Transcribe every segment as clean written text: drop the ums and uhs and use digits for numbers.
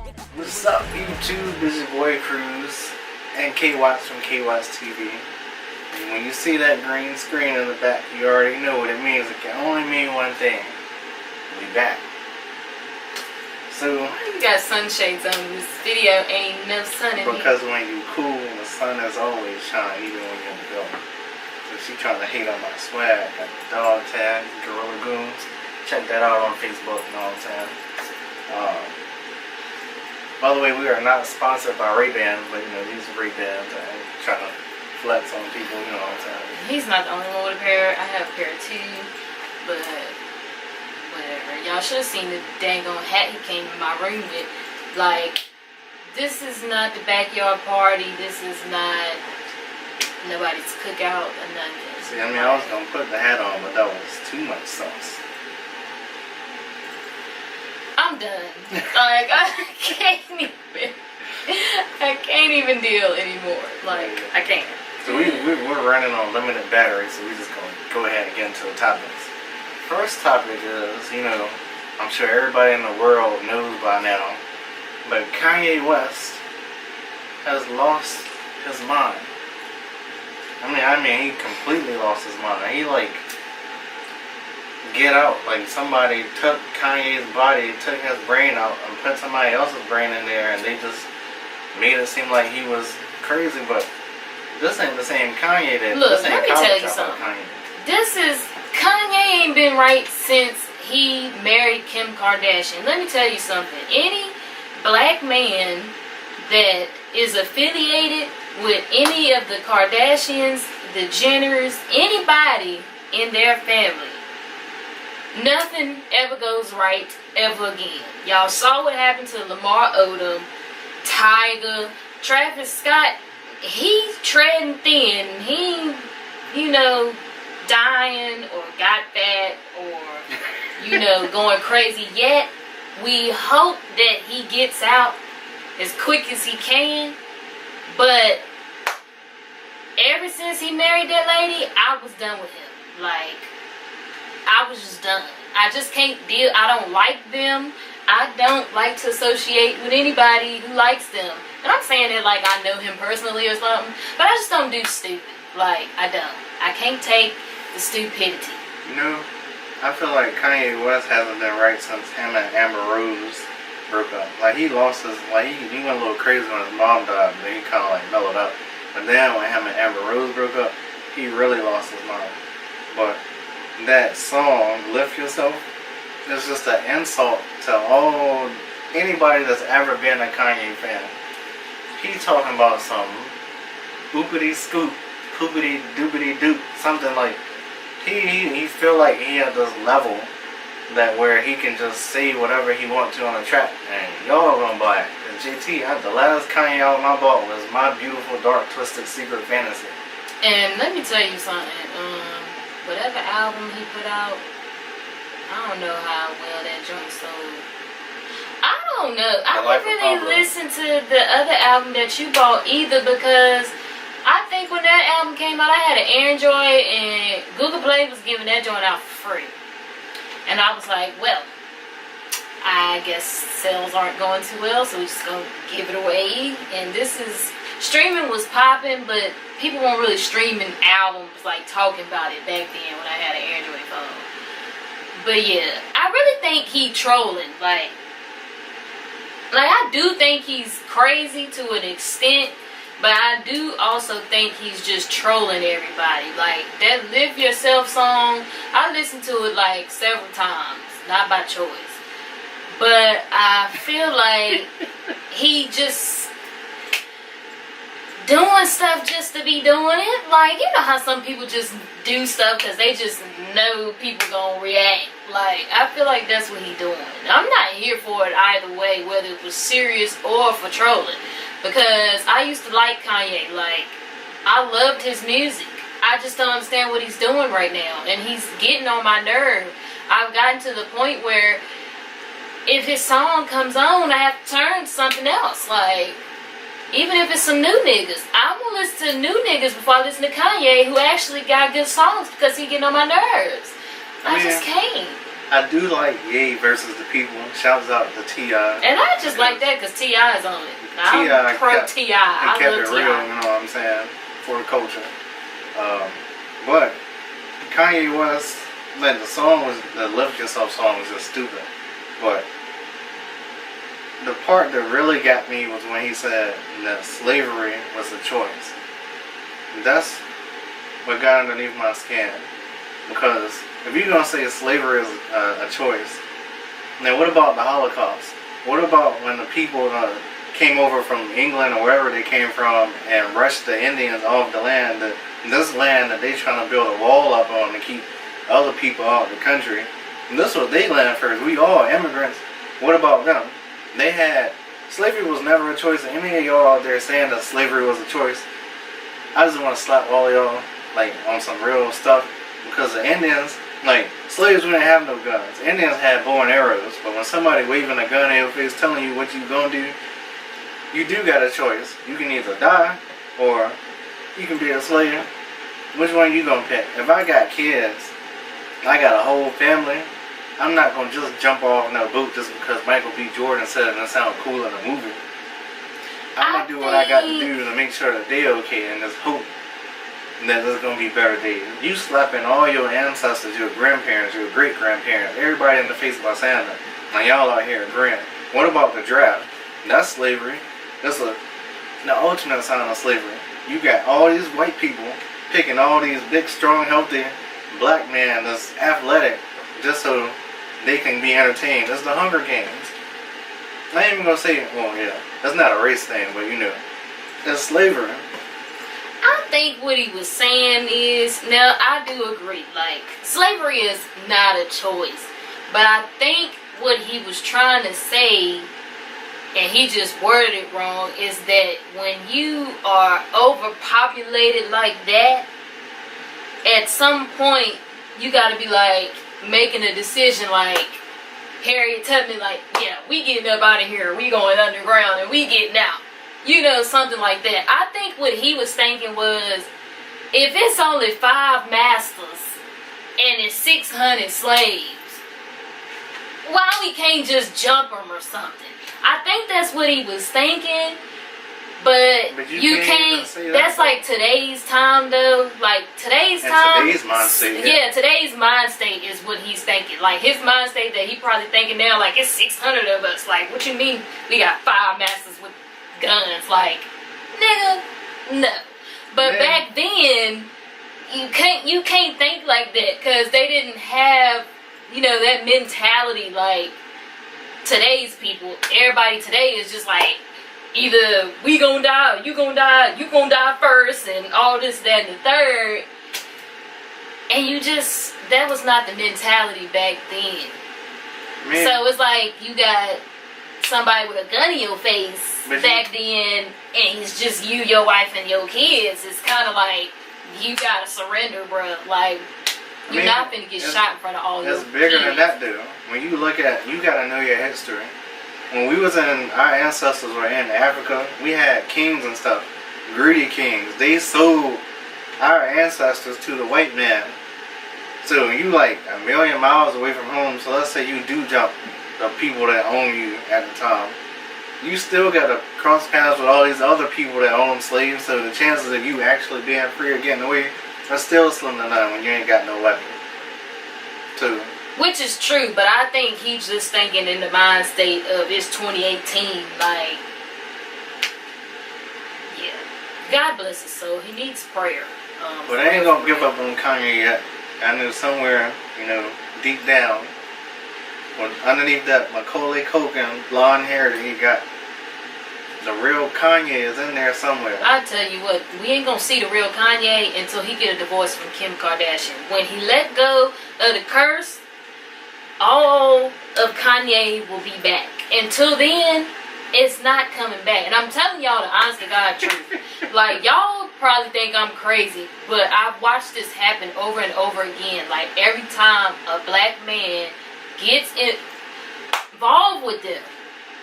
What's up, YouTube? This is your boy Cruz and K-Watts from K-Watts TV. And when you see that green screen in the back, you already know what it means. It can only mean one thing. We back. So you got sunshades on. This video ain't no sun in here. Because when you cool, the sun is always shining, even when you're in the building. So she trying to hate on my swag. Got the dog tag, Gorilla Goons. Check that out on Facebook, you know what I'm saying? By the way, we are not sponsored by Ray-Bans, but you know, these are Ray-Bans. I ain't trying to flex on people, you know what I'm saying? He's not the only one with a pair. I have a pair too, but whatever. Y'all should have seen the dang on hat he came in my room with. Like, this is not the backyard party. This is not nobody's cookout or nothing. See, I mean, I was going to put the hat on, but that was too much sauce. I'm done. Like, I can't even deal anymore. Like, I can't. So we're running on limited battery, so we're just going to go ahead and get into the topics. First topic is, you know, I'm sure everybody in the world knows by now, but Kanye West has lost his mind. I mean, he completely lost his mind. He like, get out, like somebody took Kanye's body, took his brain out and put somebody else's brain in there, and they just made it seem like he was crazy. But this ain't the same Kanye that. Look, this ain't let me tell you something. Kanye ain't been right since he married Kim Kardashian. Let me tell you something. Any black man that is affiliated with any of the Kardashians, the Jenners, anybody in their family, nothing ever goes right ever again. Y'all saw what happened to Lamar Odom, Tiger, Travis Scott. He treading thin. He, you know, dying or got fat or, you know, going crazy. Yet, we hope that he gets out as quick as he can. But ever since he married that lady, I was done with him. Like, I was just done. I just can't deal. I don't like them. I don't like to associate with anybody who likes them. And I'm saying it like I know him personally or something. But I just don't do stupid. Like, I don't. I can't take the stupidity. You know, I feel like Kanye West hasn't been right since him and Amber Rose broke up. Like, he lost his, like, he went a little crazy when his mom died, but then he kind of like mellowed up. But then when him and Amber Rose broke up, he really lost his mind. But that song, Lift Yourself, is just an insult to anybody that's ever been a Kanye fan. He talking about some boopity scoop, poopity doopity doop, something like, he feel like he at this level that where he can just say whatever he want to on a track, and y'all gonna buy it. And JT, the last Kanye album I bought was My Beautiful Dark Twisted Secret Fantasy. And let me tell you something. Whatever album he put out, I don't know how well that joint sold. I don't know. I didn't really listen to the other album that you bought either, because I think when that album came out, I had an Android and Google Play was giving that joint out for free. And I was like, well, I guess sales aren't going too well, so we're just going to give it away. And this is, streaming was popping, but people weren't really streaming albums, like talking about it back then when I had an Android phone. But yeah, I really think he trolling. Like I do think he's crazy to an extent, but I do also think he's just trolling everybody. Like, that Live Yourself song, I listened to it like several times, not by choice. But I feel like he just doing stuff just to be doing it. Like, you know how some people just do stuff because they just know people gonna react. Like, I feel like that's what he doing. I'm not here for it either way, whether it was serious or for trolling. Because I used to like Kanye. Like, I loved his music. I just don't understand what he's doing right now. And he's getting on my nerve. I've gotten to the point where if his song comes on, I have to turn to something else. Like, even if it's some new niggas, I will listen to new niggas before I listen to Kanye, who actually got good songs, because he getting on my nerves. I just can't. I do like Ye versus the People. Shouts out to T.I. And I just like that because T.I. is on it. I'm pro T.I. I kept love it T.I. real, you know what I'm saying, for the culture. But Kanye West, like the Lift Yourself song was just stupid. But the part that really got me was when he said that slavery was a choice. That's what got underneath my skin. Because if you're going to say slavery is a choice, then what about the Holocaust? What about when the people came over from England or wherever they came from and rushed the Indians off the land, this land that they trying to build a wall up on to keep other people out of the country? And this was their land first. We all immigrants. What about them? They had, slavery was never a choice. And any of y'all out there saying that slavery was a choice, I just want to slap all y'all like on some real stuff. Because the Indians, like, slaves didn't have no guns. Indians had bow and arrows. But when somebody waving a gun in your face telling you what you gonna do, you do got a choice. You can either die or you can be a slave. Which one you gonna pick? If I got kids, I got a whole family, I'm not gonna just jump off in a boat just because Michael B. Jordan said it and it sound cool in a movie. I'm gonna do what I got to do to make sure that they okay and just hope that there's gonna be better days. You slapping all your ancestors, your grandparents, your great grandparents, everybody in the face by saying that. Now y'all out here agreeing. What about the draft? That's slavery. That's the ultimate sign of slavery. You got all these white people picking all these big, strong, healthy black men that's athletic just so they can be entertained. It's the Hunger Games. I ain't even gonna say, well, yeah, that's not a race thing, but you know, that's slavery. I think what he was saying is, now I do agree, like, slavery is not a choice. But I think what he was trying to say, and he just worded it wrong, is that when you are overpopulated like that, at some point, you gotta be like, making a decision like, Harriet Tubman, like, yeah, we getting up out of here, we going underground, and we getting out. You know, something like that. I think what he was thinking was, if it's only 5 masters and it's 600 slaves, why we can't just jump them or something? I think that's what he was thinking, but you can't that's like today's time though. Like today's time. Today's mind state. Yeah, today's mind state is what he's thinking. Like his mind state that he probably thinking now, like it's 600 of us. Like, what you mean we got 5 masters with guns? Like, nigga, no. But yeah. Back then, you can't think like that because they didn't have, you know, that mentality like today's people. Everybody today is just like, either we gonna die, or you gonna die first, and all this, that, and the third. And you just, that was not the mentality back then. Man. So it's like you got somebody with a gun in your face back then, and it's just you, your wife, and your kids. It's kind of like, you gotta surrender, bro. Like, you're not finna get shot in front of all your kids. It's bigger than that, dude. When you look at, you gotta know your history. When we was in, our ancestors were in Africa, we had kings and stuff. Greedy kings. They sold our ancestors to the white man. So you like a million miles away from home, so let's say you do jump the people that own you at the time. You still gotta cross paths with all these other people that own slaves, so the chances of you actually being free or getting away are still slim to none when you ain't got no weapon. So, which is true, but I think he's just thinking in the mind state of it's 2018, like, yeah. God bless his soul. He needs prayer. But I ain't gonna give up on Kanye yet. I knew somewhere, you know, deep down, underneath that Macaulay Culkin blonde hair that he got, the real Kanye is in there somewhere. I tell you what, we ain't gonna see the real Kanye until he get a divorce from Kim Kardashian. When he let go of the curse, all of Kanye will be back. Until then, it's not coming back. And I'm telling y'all the honest to God truth. Like, y'all probably think I'm crazy, but I've watched this happen over and over again. Like, every time a black man gets involved with them,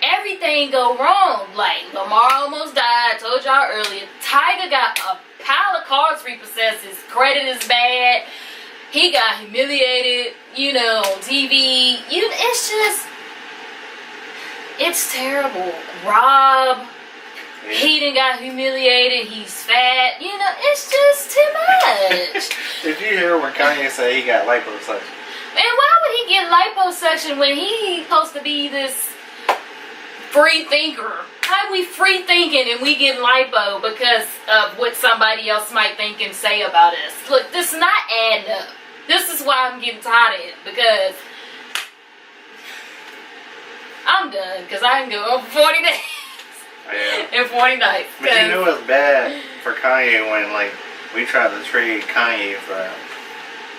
everything go wrong. Like, Lamar almost died. I told y'all earlier. Tiger got a pile of cards repossessed. His credit is bad. he got humiliated, you know, on TV. It's terrible. Rob, he done got humiliated. He's fat. You know, it's just too much. Did you hear when Kanye said he got liposuction? Man, why would he get liposuction when he's supposed to be this free thinker? How are we free thinking and we get lipo because of what somebody else might think and say about us? Look, this is not adding up. This is why I'm getting tired of it, because I'm done, because I can go over 40 days. Yeah. And 40 nights. But you know it's bad for Kanye when, like, we tried to trade Kanye for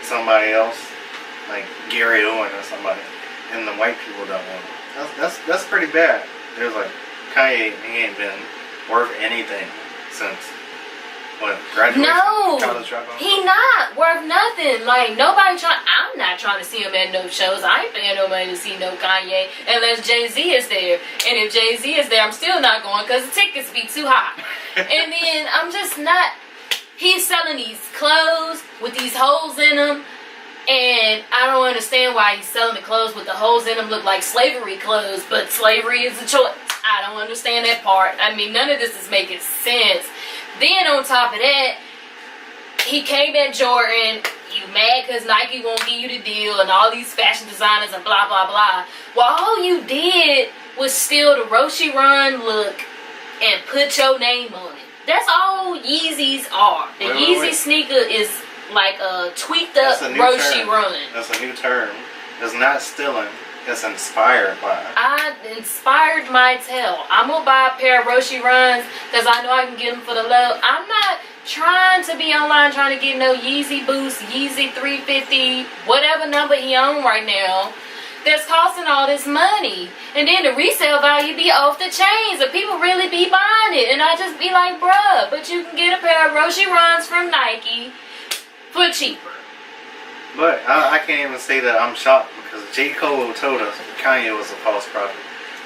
somebody else, like Gary Owen or somebody, and the white people don't want him. That's pretty bad. There's like, Kanye, he ain't been worth anything since, what, graduation? No, College dropout? he not worth nothing. Like, I'm not trying to see him at no shows. I ain't paying no money to see no Kanye unless Jay-Z is there. And if Jay-Z is there, I'm still not going because the tickets be too high. And then I'm just not, he's selling these clothes with these holes in them. And I don't understand why he's selling the clothes with the holes in them look like slavery clothes, but slavery is a choice. I don't understand that part. I mean, none of this is making sense. Then on top of that, he came at Jordan. You mad because Nike won't give you the deal and all these fashion designers and blah, blah, blah. Well, all you did was steal the Roshi Run look and put your name on it. That's all Yeezys are. The Yeezy sneaker is like a tweaked up Roshi Run. That's a new term. It's not stealing. It's inspired by. I inspired my tell. I'm gonna buy a pair of Roshi Runs because I know I can get them for the low. I'm not trying to be online trying to get no Yeezy Boost, Yeezy 350, whatever number he on right now. That's costing all this money, and then the resale value be off the chains, and people really be buying it, and I just be like, bruh, but you can get a pair of Roshi Runs from Nike for cheaper. But I can't even say that I'm shocked because J. Cole told us Kanye was a false prophet.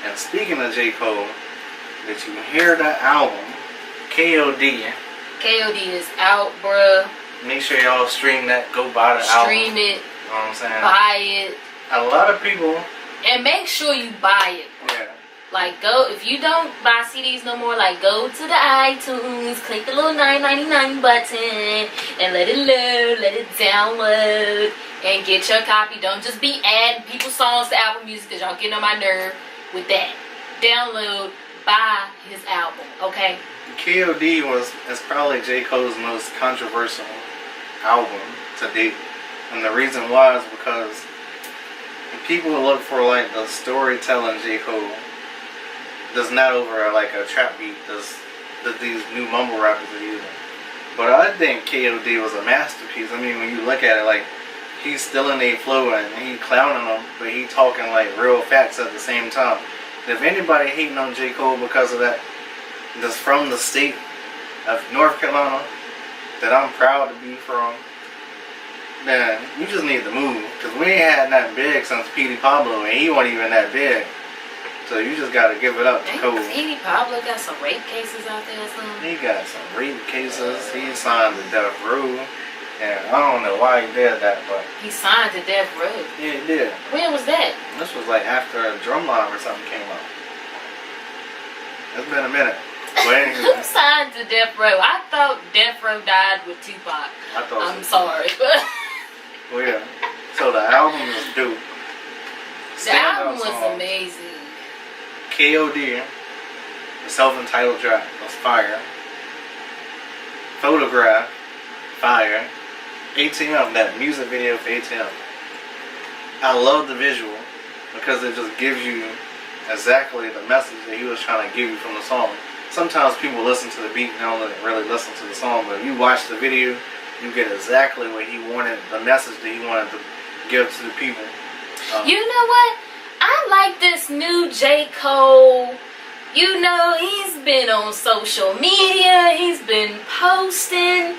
And speaking of J. Cole, did you hear that album, KOD? KOD is out, bruh. Make sure y'all stream that. Go buy the album. Stream it. You know what I'm saying? Buy it. A lot of people. And make sure you buy it. Yeah. Like, go, if you don't buy CDs no more, like, go to the iTunes, click the little $9.99 button, and let it load, let it download, and get your copy. Don't just be adding people's songs to Apple Music, because y'all getting on my nerve with that. Download, buy his album, okay? KOD is probably J. Cole's most controversial album to date. And the reason why is because people look for, like, the storytelling J. Cole does not over like a trap beat that these new mumble rappers are using. But I think KOD was a masterpiece. I mean, when you look at it, like, he's still in their flow and he clowning them, but he talking like real facts at the same time. If anybody hating on J. Cole because of that, that's from the state of North Carolina, that I'm proud to be from, then you just need to move. Because we ain't had nothing big since Petey Pablo, and he wasn't even that big. So you just gotta give it up to Cole. Petey Pablo got some rape cases out there or something? He got some rape cases. He signed to Death Row. And I don't know why he did that, but... He signed to Death Row? Yeah, he did. When was that? This was like after a Drumline or something came out. It's been a minute. But anyway. Who signed to Death Row? I thought Death Row died with Tupac. I thought I'm sorry, but... Well, yeah. So the album is dope. The album was amazing. KOD, the self-entitled track, was fire. Photograph, fire. ATM, that music video for ATM. I love the visual because it just gives you exactly the message that he was trying to give you from the song. Sometimes people listen to the beat and don't really listen to the song, but if you watch the video, you get exactly what he wanted, the message that he wanted to give to the people. You know what? I like this new J. Cole. You know, he's been on social media. He's been posting.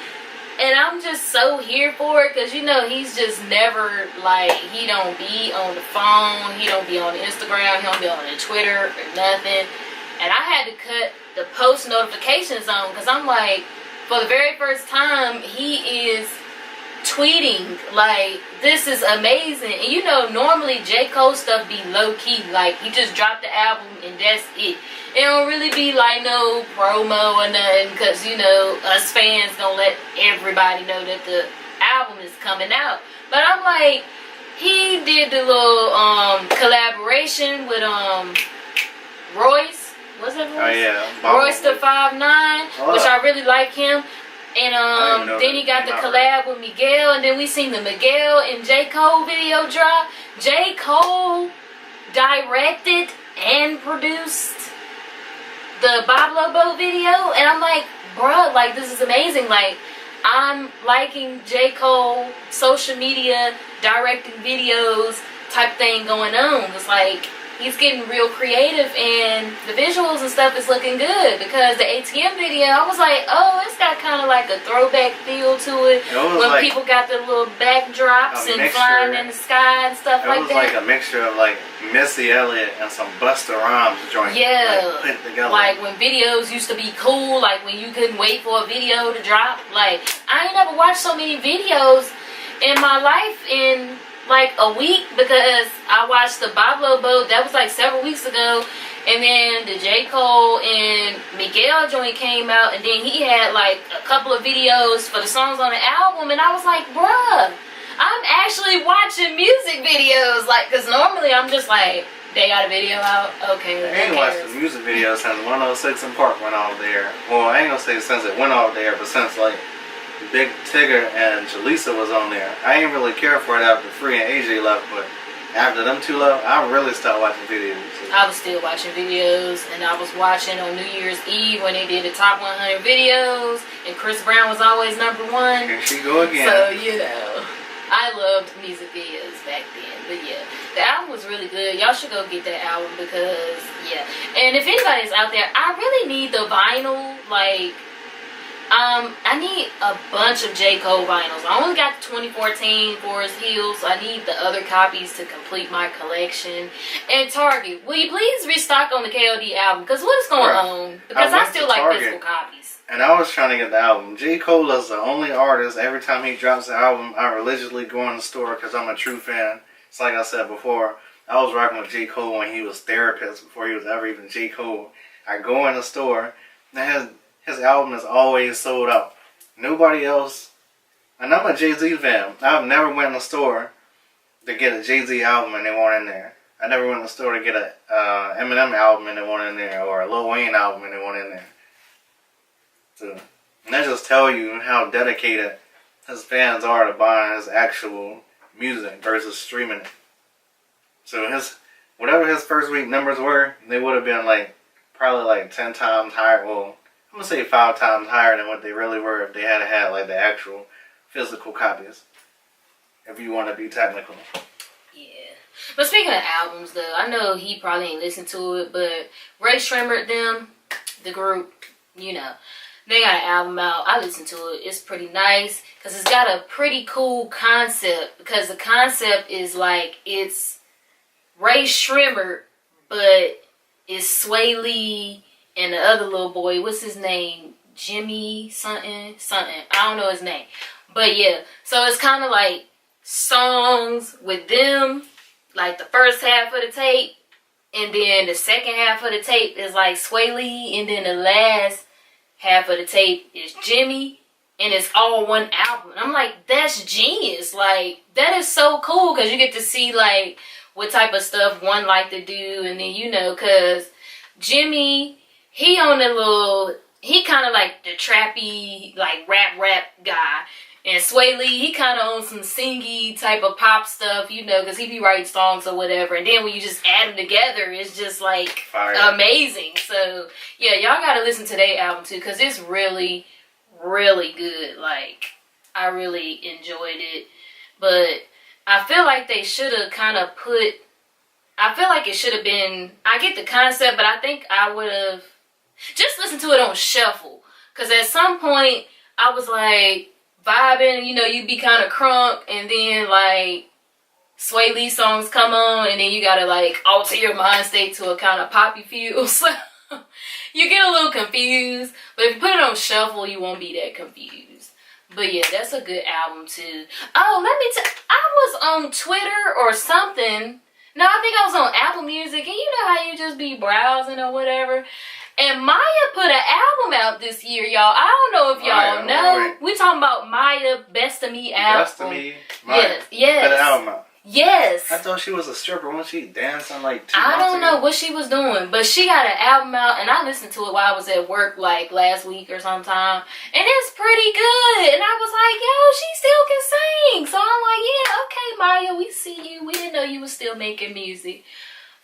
And I'm just so here for it. Because, you know, he's just never, like, he don't be on the phone. He don't be on Instagram. He don't be on Twitter or nothing. And I had to cut the post notifications on. Because I'm like, for the very first time, he is tweeting like, this is amazing. And you know, normally J. Cole stuff be low key, like he just dropped the album and that's it. It don't really be like no promo or nothing, because you know, us fans gonna let everybody know that the album is coming out. But I'm like, he did the little collaboration with Royce. What's that Royce? Oh yeah, Royce the 5'9", which I really like him. And then he got the collab with Miguel, and then we seen the Miguel and J. Cole video drop. J. Cole directed and produced the Bob Lobo video, and I'm like, bruh, like this is amazing. Like, I'm liking J. Cole social media directing videos type thing going on. It's like he's getting real creative, and the visuals and stuff is looking good, because the ATM video, I was like, oh, it's got kind of like a throwback feel to it when like people got the little backdrops and flying in the sky and stuff like that. It was like a mixture of like Missy Elliott and some Busta Rhymes joint. Yeah, like, put together. Like when videos used to be cool, like when you couldn't wait for a video to drop. Like, I ain't never watched so many videos in my life in like a week, because I watched the Bob Lobo, that was like several weeks ago, and then the J. Cole and Miguel joint came out, and then he had like a couple of videos for the songs on the album, and I was like, bruh, I'm actually watching music videos, like, because normally I'm just like, they got a video out, okay. I ain't watched the music video since 106 and Park went off there. Well, I ain't gonna say since it went off there, but since like Big Tigger and Jaleesa was on there. I ain't really care for it after Free and AJ left, but after them two left, I really stopped watching videos. So. I was still watching videos, and I was watching on New Year's Eve when they did the top 100 videos, and Chris Brown was always number one. Here she go again. So, you know, I loved music videos back then. But yeah, the album was really good. Y'all should go get that album, because, yeah. And if anybody's out there, I really need the vinyl, like, I need a bunch of J. Cole vinyls. I only got the 2014 Forest Hills, so I need the other copies to complete my collection. And Target, will you please restock on the KOD album? Because what is going on? Because I still like physical copies. And I was trying to get the album. J. Cole is the only artist, every time he drops an album, I religiously go in the store because I'm a true fan. It's like I said before, I was rocking with J. Cole when he was Therapist, before he was ever even J. Cole. I go in the store, and his album is always sold out. Nobody else, and I'm a Jay-Z fan. I've never went in the store to get a Jay-Z album and they weren't in there. I never went in the store to get a Eminem album and they weren't in there, or a Lil Wayne album and they weren't in there. So, and that just tell you how dedicated his fans are to buying his actual music versus streaming it. So whatever his first week numbers were, they would have been like probably like 10 times higher. Well, I'm going to say 5 times higher than what they really were if they had like the actual physical copies. If you want to be technical. Yeah. But speaking of albums, though, I know he probably ain't listened to it, but Ray Shrimmer, the group, you know, they got an album out. I listened to it. It's pretty nice, because it's got a pretty cool concept, because the concept is like, it's Ray Shrimmer, but it's Sway Lee and the other little boy, what's his name? Jimmy something. I don't know his name. But yeah, so it's kind of like songs with them, like the first half of the tape, and then the second half of the tape is like Sway Lee, and then the last half of the tape is Jimmy, and it's all one album. And I'm like, that's genius. Like, that is so cool, because you get to see like what type of stuff one like to do, and then, you know, because Jimmy, he on the little, he kind of like the trappy, like rap guy. And Sway Lee, he kind of on some singy type of pop stuff, you know, because he be writing songs or whatever. And then when you just add them together, it's just like fire. Amazing. So, yeah, y'all got to listen to their album too, because it's really, really good. Like, I really enjoyed it. But I feel like they should have kind of I feel like it should have been, I get the concept, but I think I would have just listened to it on shuffle. Because at some point, I was like vibing, you know, you be kind of crunk, and then like Sway Lee songs come on, and then you gotta like alter your mind state to a kind of poppy feel. So you get a little confused, but if you put it on shuffle, you won't be that confused. But yeah, that's a good album too. Oh, let me tell. I was on Twitter or something. No, I think I was on Apple Music, and you know how you just be browsing or whatever. And Maya put an album out this year, y'all. I don't know if y'all know. We talking about Maya Best of Me album. Best of Me. Maya. Yes. Put an album out. Yes. I thought she was a stripper. Wasn't she dancing like 2 months I don't know ago? what she was doing, but she got an album out, and I listened to it while I was at work like last week or sometime, and it's pretty good. And I was like, yo, she still can sing. So I'm like, yeah, okay, Maya, we see you. We didn't know you were still making music.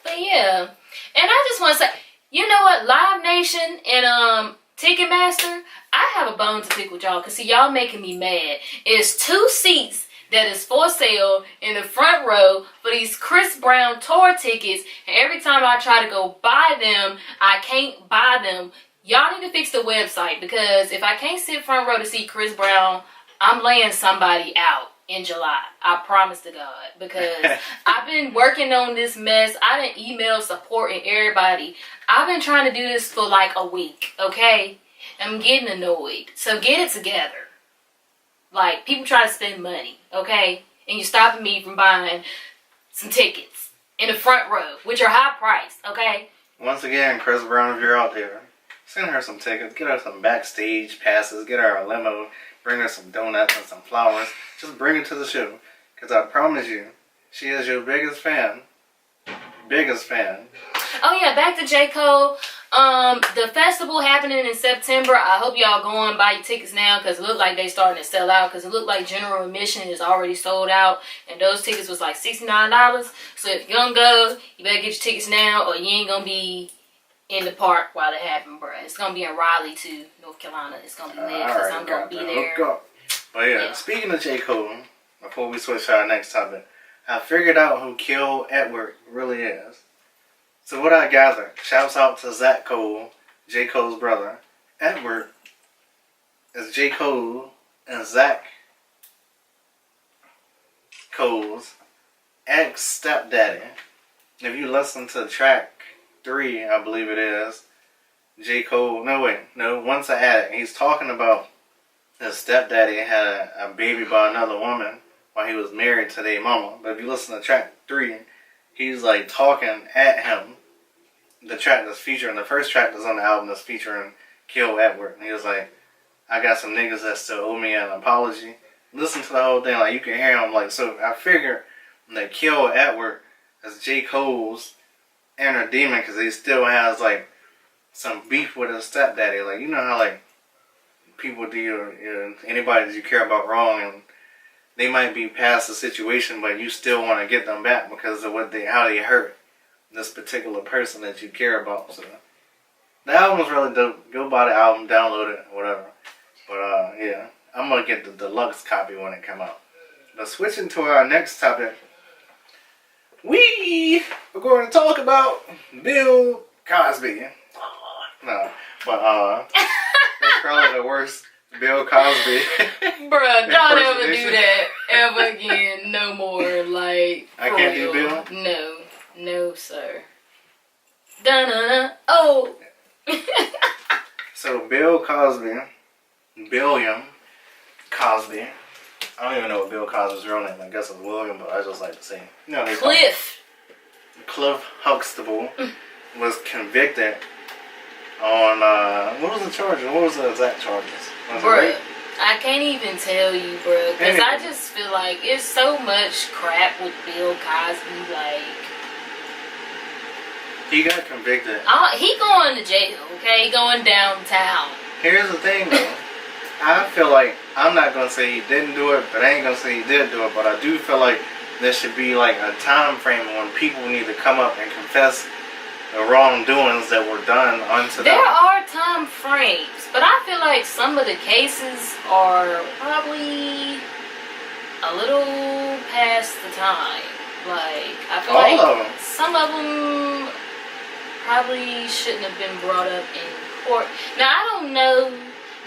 But yeah. And I just want to say, you know what, Live Nation and Ticketmaster, I have a bone to pick with y'all, because see, y'all making me mad. It's 2 seats that is for sale in the front row for these Chris Brown tour tickets, and every time I try to go buy them, I can't buy them. Y'all need to fix the website, because if I can't sit front row to see Chris Brown, I'm laying somebody out in July. I promise to God, because I've been working on this mess. I done email support and everybody. I've been trying to do this for like a week, okay? I'm getting annoyed. So get it together. Like, people try to spend money, okay? And you're stopping me from buying some tickets in the front row, which are high priced, okay? Once again, Chris Brown, if you're out there, send her some tickets, get her some backstage passes, get her a limo, bring her some donuts and some flowers. Just bring her to the show, because I promise you, she is your biggest fan. Biggest fan. Oh yeah, back to J. Cole. The festival happening in September. I hope y'all go and buy your tickets now, because it look like they starting to sell out, because it look like general admission is already sold out, and those tickets was like $69. So if you're gonna go, you better get your tickets now, or you ain't gonna be in the park while it happen, bro. It's gonna be in Raleigh too, North Carolina. It's gonna be lit, because I'm gonna be there. But yeah, speaking of J. Cole, before we switch to our next topic, I figured out who Kill Edward really is. So what I gathered, shouts out to Zach Cole, J. Cole's brother. Edward is J. Cole and Zach Cole's ex-stepdaddy. If you listen to track 3, I believe it is, J. Cole, Once I Addict, he's talking about his stepdaddy had a baby by another woman while he was married to their mama. But if you listen to track 3, he's like talking at him. The track that's featuring, the first track that's on the album that's featuring Kill Edward. And he was like, I got some niggas that still owe me an apology. Listen to the whole thing, like you can hear him. Like, so I figure that Kill Edward is J. Cole's inner demon, because he still has like some beef with his stepdaddy. Like, you know how like people do anybody that you care about wrong, and they might be past the situation, but you still want to get them back because of how they hurt this particular person that you care about. So the album's really dope. Go buy the album, download it, whatever. But yeah, I'm gonna get the deluxe copy when it come out. But switching to our next topic, we are going to talk about Bill Cosby. No, but that's probably the worst Bill Cosby. Bruh, don't ever do that ever again. No more. Like, I can't do Bill? No, sir. Dun-dun-dun. Oh. So Bill Cosby, William Cosby. I don't even know what Bill Cosby's real name. I guess it's William, but I just like to say, Cliff Huxtable was convicted on what was the charges? What was the exact charges? Bruh, I can't even tell you, bruh, because I just feel like it's so much crap with Bill Cosby. Like, he got convicted. He going to jail, okay? He going downtown. Here's the thing, though. I feel like, I'm not going to say he didn't do it, but I ain't going to say he did do it, but I do feel like there should be like a time frame when people need to come up and confess the wrongdoings that were done unto them. There are time frames, but I feel like some of the cases are probably a little past the time. Like, I feel all of them. Some of them probably shouldn't have been brought up in court. Now, I don't know.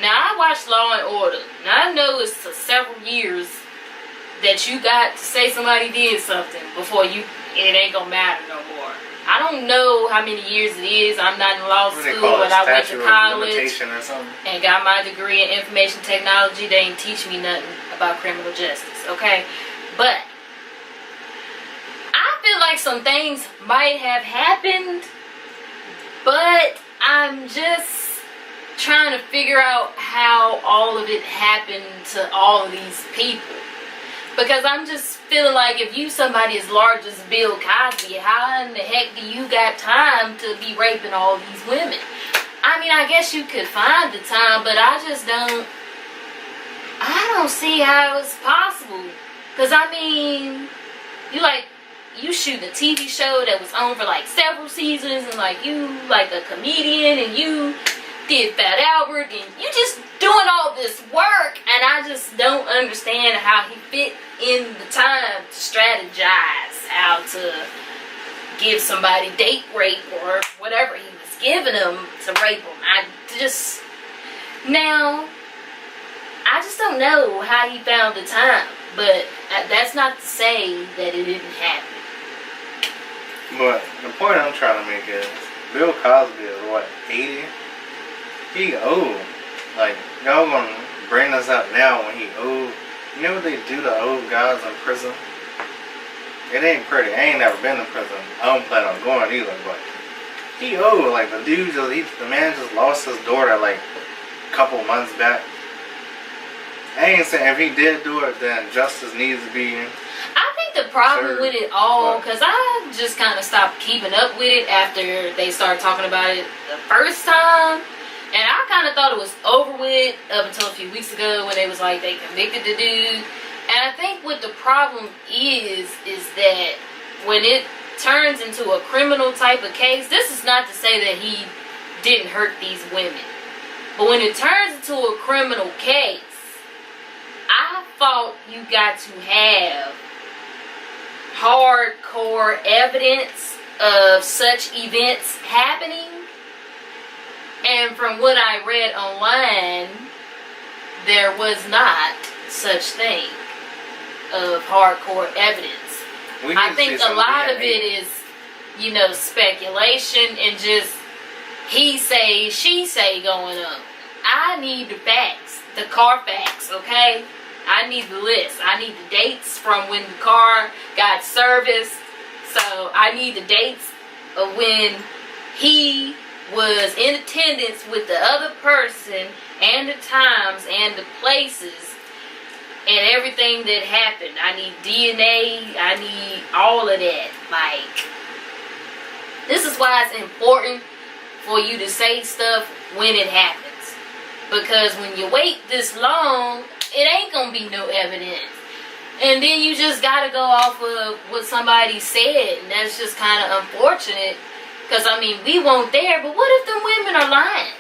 Now, I watched Law and Order. Now, I know it's several years that you got to say somebody did something before it ain't gonna matter no more. I don't know how many years it is. I'm not in law What do they school, call it? but I went to Statute of college limitation or something? and got my degree in information technology. They ain't teach me nothing about criminal justice, okay? But I feel like some things might have happened, but I'm just trying to figure out how all of it happened to all of these people. Because I'm just feeling like if you somebody as large as Bill Cosby, how in the heck do you got time to be raping all these women? I mean, I guess you could find the time, but I don't see how it's possible. Because, I mean, you shoot a TV show that was on for like several seasons, and like you like a comedian, and you did Fat Albert, and you just doing all this work, and I just don't understand how he fit in the time to strategize how to give somebody date rape or whatever he was giving them to rape them. I just don't know how he found the time, but that's not to say that it didn't happen. But the point I'm trying to make is, Bill Cosby is what, 80? He old. Like, y'all gonna bring this up now when he old. You know what they do to old guys in prison? It ain't pretty. I ain't never been to prison. I don't plan on going either, but he old. Like, the dude the man just lost his daughter like a couple months back. I ain't saying if he did do it, then justice needs to be. I think the problem with it all, because I just kind of stopped keeping up with it after they started talking about it the first time. And I kind of thought it was over with up until a few weeks ago when they was like they convicted the dude. And I think what the problem is that when it turns into a criminal type of case, this is not to say that he didn't hurt these women. But when it turns into a criminal case, I thought you got to have hardcore evidence of such events happening. And from what I read online, there was not such thing of hardcore evidence. I think a lot of it is, speculation and just he say, she say going on. I need the facts, the car facts, okay? I need the list. I need the dates from when the car got serviced. So I need the dates of when he was in attendance with the other person and the times and the places and everything that happened. I need DNA. I need all of that. Like, this is why it's important for you to say stuff when it happens. Because when you wait this long, it ain't gonna be no evidence. And then you just gotta go off of what somebody said. And that's just kind of unfortunate. Because, I mean, we weren't there, but what if them women are lying?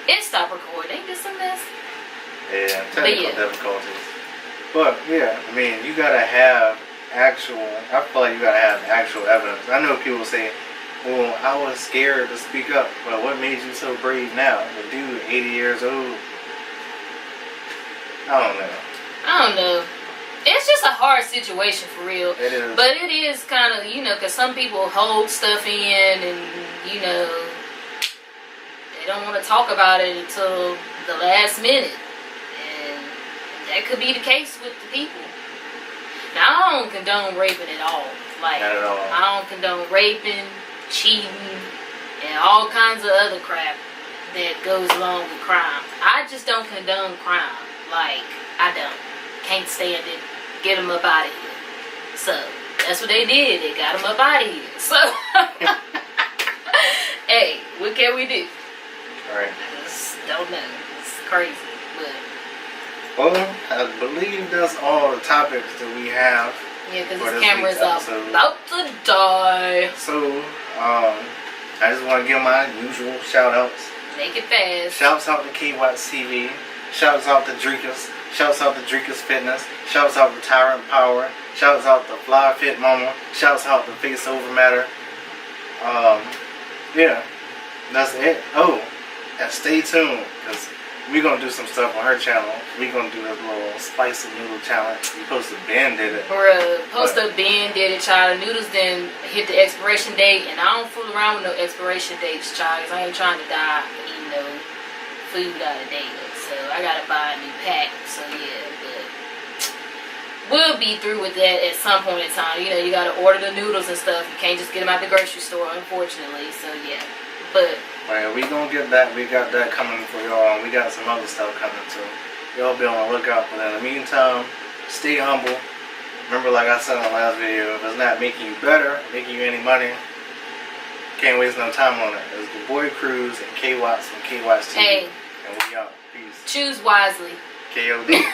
It stopped recording. This a mess. Yeah, technical difficulties. But, yeah, I mean, you gotta have I feel like you gotta have actual evidence. I know people say, well, I was scared to speak up, but what made you so brave now? The dude, 80 years old. I don't know. It's just a hard situation for real. It is. But it is kind of, because some people hold stuff in and, they don't want to talk about it until the last minute. And that could be the case with the people. Now, I don't condone raping at all. Like, not at all. I don't condone raping, cheating, and all kinds of other crap that goes along with crime. I just don't condone crime. Like, I don't. Can't stand it. Get them up out of here. So, that's what they did. They got them up out of here. So, hey, what can we do? Right. I just don't know. It's crazy. But, well, I believe that's all the topics that we have. yeah, because this camera's about to die. So, I just want to give my usual shout outs. Make it fast. Shouts out to KWatts TV. Shouts out to Dreekus. Shouts out to Dreekus Fitness. Shouts out to Tyrant Power. Shouts out to Fly Fit Mama. Shouts out to Face Over Matter. Yeah, that's it. Oh, and stay tuned, because we gonna do some stuff on her channel. We gonna do this little spicy noodle challenge. We posted Ben did it. Bruh, poster Ben did it, child. The noodles then hit the expiration date, and I don't fool around with no expiration dates, child, 'cause I ain't trying to die eating no food out of date. So I gotta buy a new pack. So yeah, but we'll be through with that at some point in time. You know, you gotta order the noodles and stuff. You can't just get them out the grocery store, unfortunately. So yeah, but. Well, we gonna get that. We got that coming for y'all, and we got some other stuff coming too. Y'all be on the lookout for that. In the meantime, stay humble. Remember, like I said in the last video, if it's not making you better, making you any money, can't waste no time on it. It's the Boy Cruz and K Watts from K Watts TV. Hey, and we out. Peace. choose wisely. KOD.